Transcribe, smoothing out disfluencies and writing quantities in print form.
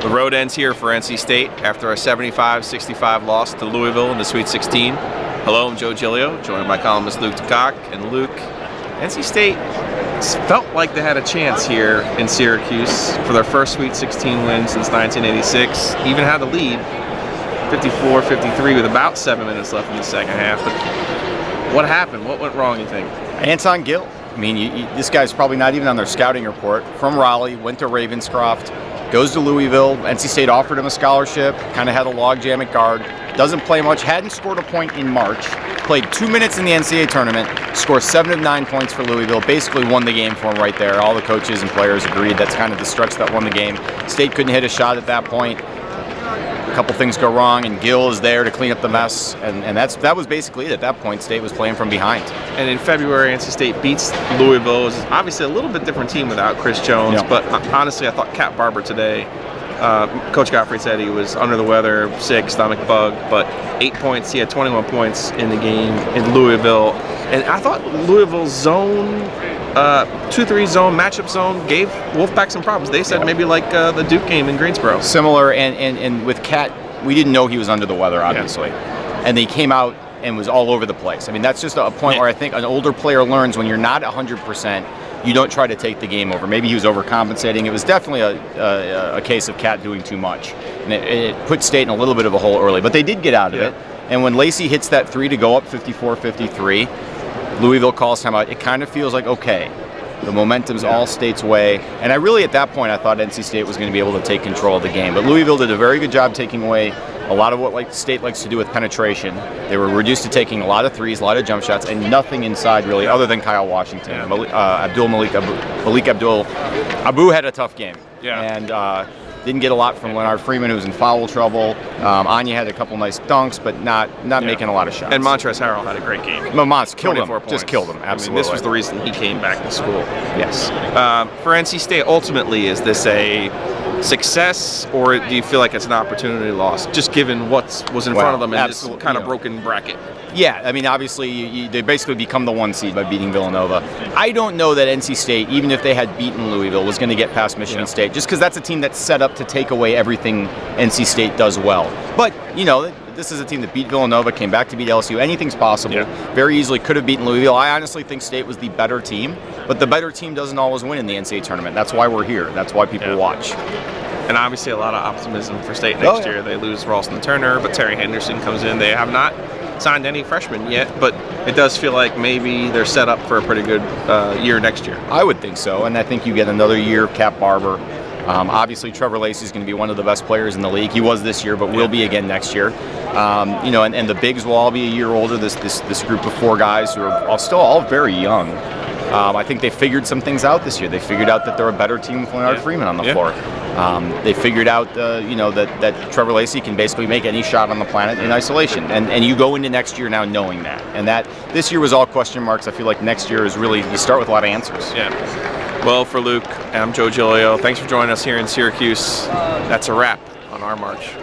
The road ends here for NC State after a 75-65 loss to Louisville in the Sweet 16. Hello, I'm Joe Giglio, joined by columnist Luke DeCock. And Luke, NC State felt like they had a chance here in Syracuse for their first Sweet 16 win since 1986. Even had the lead, 54-53, with about 7 minutes left in the second half. But what happened? What went wrong, you think? Anton Gill. I mean, this guy's probably not even on their scouting report. From Raleigh, went to Ravenscroft, goes to Louisville. NC State offered him a scholarship, kind of had a logjam at guard. Doesn't play much, hadn't scored a point in March. Played 2 minutes in the NCAA tournament, scored 7 of 9 points for Louisville, basically won the game for him right there. All the coaches and players agreed that's kind of the stretch that won the game. State couldn't hit a shot at that point. A couple things go wrong, and Gill is there to clean up the mess, and that was basically it. At that point, State was playing from behind. And in February, NC State beats Louisville. It was obviously a little bit different team without Chris Jones, but honestly, I thought Cat Barber today, Coach Godfrey said he was under the weather, sick, stomach bug, but 8 points. He had 21 points in the game in Louisville, and I thought Louisville's zone, 2-3 zone, matchup zone, gave Wolfpack some problems. They said maybe like the Duke game in Greensboro. Similar, and with Cat, we didn't know he was under the weather, obviously, and they came out and was all over the place. I mean, that's just a point where I think an older player learns when you're not 100%, you don't try to take the game over. Maybe he was overcompensating. It was definitely a case of Cat doing too much, and it put State in a little bit of a hole early, but they did get out of it. And when Lacey hits that 3 to go up 54-53, Louisville calls timeout. It kind of feels like, okay, the momentum's all State's way. And I really, at that point, I thought NC State was going to be able to take control of the game. But Louisville did a very good job taking away a lot of what State likes to do with penetration. They were reduced to taking a lot of threes, a lot of jump shots, and nothing inside really, other than Kyle Washington. Malik Abdul Abu had a tough game, and didn't get a lot from Leonard Freeman, who was in foul trouble. Anya had a couple nice dunks, but not making a lot of shots. And Montrezl Harrell had a great game. Montrezl killed him, points. just killed him. Absolutely. I mean, this was the reason he came back to school. Yes. For NC State, ultimately, is this a success, or do you feel like it's an opportunity lost, just given what was in front of them in this kind of broken bracket? Yeah, I mean, obviously, they basically become the 1 seed by beating Villanova. I don't know that NC State, even if they had beaten Louisville, was going to get past Michigan State, just because that's a team that's set up to take away everything NC State does well. But, you know, this is a team that beat Villanova, came back to beat LSU. Anything's possible. Very easily could have beaten Louisville. I honestly think State was the better team, but the better team doesn't always win in the NCAA tournament. That's why we're here. That's why people watch. And obviously a lot of optimism for State next year. They lose Ralston Turner, but Terry Henderson comes in. They have not signed any freshmen yet, but it does feel like maybe they're set up for a pretty good year next year. I would think so, and I think you get another year of Cap Barber. Obviously, Trevor Lacey is going to be one of the best players in the league. He was this year, but will be again next year. You know, and the bigs will all be a year older. This group of 4 guys who are still all very young. I think they figured some things out this year. They figured out that they're a better team with Leonard Freeman on the floor. They figured out, you know, that Trevor Lacey can basically make any shot on the planet in isolation. And you go into next year now knowing that. And that this year was all question marks. I feel like next year is really, you start with a lot of answers. Well, for Luke, I'm Joe Giglio. Thanks for joining us here in Syracuse. That's a wrap on our march.